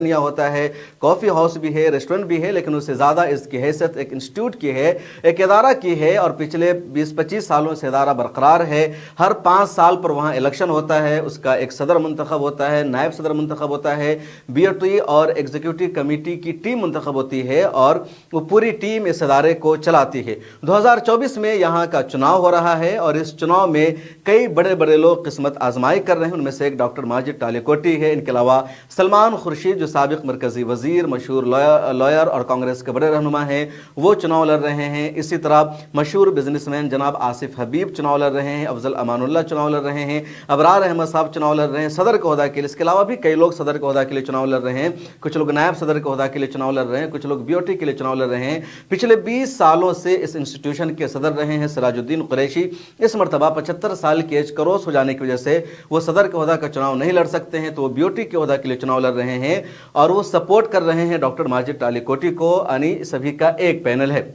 होता है, coffee house भी है, रेस्टोरेंट भी है, लेकिन उससे ज़्यादा इसकी हैसियत एक इंस्टीट्यूट की है, एक इदारा की है और पिछले 20-25 सालों से इदारा बरकरार है। हर 5 साल पर वहाँ इलेक्शन होता है, उसका एक सदर मुंतखब होता है, नायब सदर मुंतखब होता है, बीओटी और एग्जीक्यूटिव कमेटी की टीम मुंतखब होती है और वो पूरी टीम इस इदारे को चलाती है। 2024 में यहाँ का चुनाव हो रहा है और इस चुनाव में कई बड़े बड़े लोग किस्मत आजमाई कर रहे हैं। उनमें से एक डॉक्टर माजिद टालीकोटी है। इनके अलावा सलमान खुर्शीद जो साबिक मरकजी वजीर, मशहूर लॉयर और कांग्रेस के बड़े रहनुमा हैं, वो चुनाव लड़ रहे हैं। इसी तरह मशहूर बिजनेसमैन जनाब आसिफ हबीब चुनाव लड़ रहे हैं, अफजल अमानुल्लाह चुनाव लड़ रहे हैं, अबरार अहमद साहब चुनाव लड़ रहे हैं सदर के ओहदा के लिए। इसके अलावा भी कई लोग सदर के ओहदा के लिए चुनाव लड़ रहे हैं, कुछ लोग नायब सदर के ओहदा के लिए चुनाव लड़ रहे हैं, कुछ लोग बीओटी के लिए चुनाव लड़ रहे हैं। पिछले 20 सालों से इस इंस्टीट्यूशन के सदर रहे हैं सिराजुद्दीन कुरैशी। इस मरतबा 75 साल की एज क्रॉस हो जाने की वजह से वो सदर के ओहदा का चुनाव नहीं लड़ सकते हैं, तो वो बीओटी के ओहदा के लिए चुनाव लड़ रहे हैं और वो सपोर्ट कर रहे हैं डॉक्टर माजिद टालीकोटी को। यानी सभी का एक पैनल है।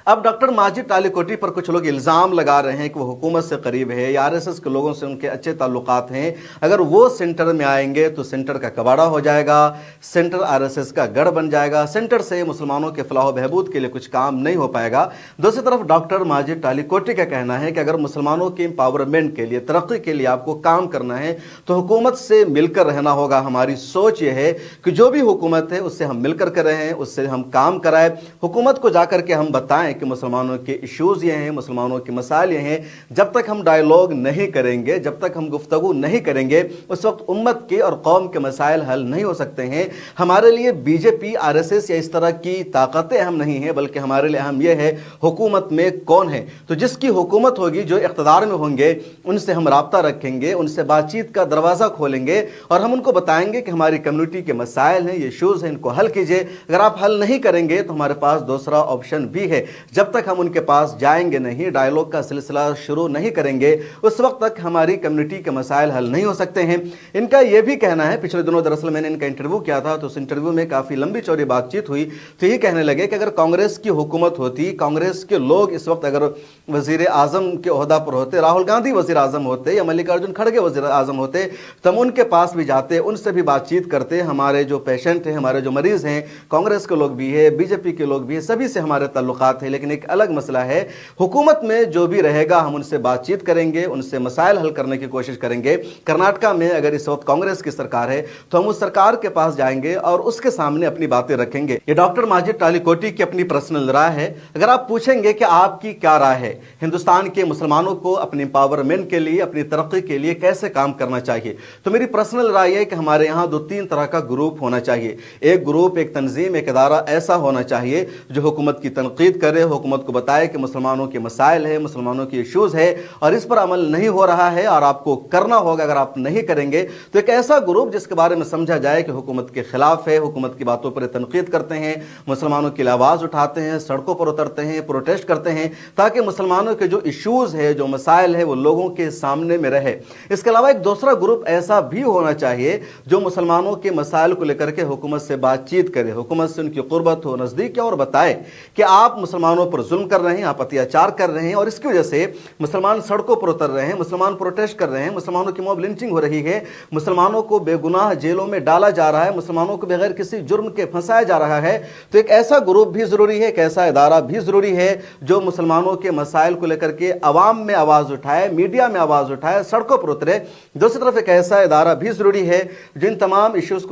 अब डॉक्टर माजिद टालीकोटी पर कुछ लोग इल्ज़ाम लगा रहे हैं कि वो हुकूमत से करीब है या आरएसएस के लोगों से उनके अच्छे ताल्लुकात हैं। अगर वो सेंटर में आएंगे तो सेंटर का कबाड़ा हो जाएगा, सेंटर आरएसएस का गढ़ बन जाएगा, सेंटर से मुसलमानों के फलाह बहबूद के लिए कुछ काम नहीं हो पाएगा। दूसरी तरफ डॉक्टर माजिद टालीकोटी का कहना है कि अगर मुसलमानों के एम्पावरमेंट के लिए, तरक्की के लिए आपको काम करना है तो हुकूमत से मिलकर रहना होगा। हमारी सोच ये है कि जो भी हुकूमत है उससे हम मिलकर कर रहे हैं, उससे हम काम कराएं, हुकूमत को जाकर के हम बताएं कि मुसलमानों के इश्यूज ये हैं, मुसलमानों के मसाइल ये हैं। जब तक हम डायलॉग नहीं करेंगे, जब तक हम गुफ्तगू नहीं करेंगे, उस वक्त उम्मत के और कौम के मसाइल हल नहीं हो सकते हैं। हमारे लिए बीजेपी, आरएसएस या इस तरह की ताकतें अहम नहीं है, बल्कि हमारे लिए अहम यह है हुकूमत में कौन है। तो जिसकी हुकूमत होगी, जो इख्तिदार में होंगे, उनसे हम राब्ता रखेंगे, उनसे बातचीत का दरवाज़ा खोलेंगे और हम उनको बताएंगे कि हमारी कम्युनिटी के मसाइल हैं, ये इश्यूज़ हैं, इनको हल कीजिए। अगर आप हल नहीं करेंगे तो हमारे पास दूसरा ऑप्शन भी है। जब तक हम उनके पास जाएंगे नहीं, डायलॉग का सिलसिला शुरू नहीं करेंगे, उस वक्त तक हमारी कम्युनिटी के मसाइल हल नहीं हो सकते हैं। इनका यह भी कहना है, पिछले दिनों दरअसल मैंने इनका इंटरव्यू किया था, तो उस इंटरव्यू में काफ़ी लंबी चौड़ी बातचीत हुई, तो ये कहने लगे कि अगर कांग्रेस की हुकूमत होती, कांग्रेस के लोग इस वक्त अगर वजीर आजम के ओहदा पर होते, राहुल गांधी वजीर आजम होते या मल्लिकार्जुन खड़गे वजीर आजम होते, तो हम उनके पास भी जाते, उनसे भी बातचीत करते। हमारे जो पेशेंट हैं, हमारे जो मरीज़ हैं, कांग्रेस के लोग भी है, बीजेपी के लोग भी है, सभी से हमारे ताल्लुकात हैं। लेकिन एक अलग मसला है, हुकूमत में जो भी रहेगा हम उनसे बातचीत करेंगे, उनसे मसाइल हल करने की कोशिश करेंगे। कर्नाटका में अगर इस वक्त कांग्रेस की सरकार है तो हम उस सरकार के पास जाएंगे और उसके सामने अपनी बातें रखेंगे। ये डॉक्टर माजिद टालीकोटी की अपनी पर्सनल राय है। अगर आप पूछेंगे कि आपकी क्या राय है, हिंदुस्तान के मुसलमानों को अपने एम्पावरमेंट के लिए, अपनी तरक्की के लिए कैसे काम करना चाहिए, तो मेरी पर्सनल राय है कि हमारे यहाँ 2-3 तरह का ग्रुप होना चाहिए। एक ग्रुप, एक तंजीम, एक इदारा ऐसा होना चाहिए जो हुकूमत की तनकीद करे, हुकूमत को बताए कि मुसलमानों के मसाइल है, मुसलमानों की इश्यूज है और इस पर अमल नहीं हो रहा है और आपको करना होगा। अगर आप नहीं करेंगे तो एक ऐसा ग्रुप जिसके बारे में समझा जाए कि हुकूमत के खिलाफ है, हुकूमत की बातों पर तनकीद करते हैं, मुसलमानों की आवाज़ उठाते हैं, सड़कों पर उतरते हैं, प्रोटेस्ट करते हैं, ताकि मुसलमानों के जो इश्यूज है, जो मसाइल है, वो लोगों के सामने में रहे। इसके अलावा एक दूसरा ग्रुप ऐसा भी होना चाहिए जो मुसलमानों के मसाइल को लेकर के हुकूमत से बातचीत करे, हुकूमत से उनकी कुर्बत हो, नज़दीक और बताए कि आप मुसलमानों पर जुल्म कर रहे हैं, आप अत्याचार कर रहे हैं और इसकी वजह से मुसलमान सड़कों पर उतर रहे हैं, मुसलमान प्रोटेस्ट कर रहे हैं, मुसलमानों की मॉब लिंचिंग हो रही है, मुसलमानों को बेगुनाह जेलों में डाला जा रहा है, मुसलमानों को बगैर किसी जुर्म के फंसाया जा रहा है। तो एक ऐसा ग्रुप भी ज़रूरी है, एक ऐसा इदारा भी ज़रूरी है जो मुसलमानों के मसाइल को लेकर के अवाम में आवाज़ उठाए, मीडिया में आवाज़ उठाए, सड़कों पर उतरे। दूसरी तरफ एक ऐसा इदारा भी ज़रूरी है जिन तमाम इश्यूज़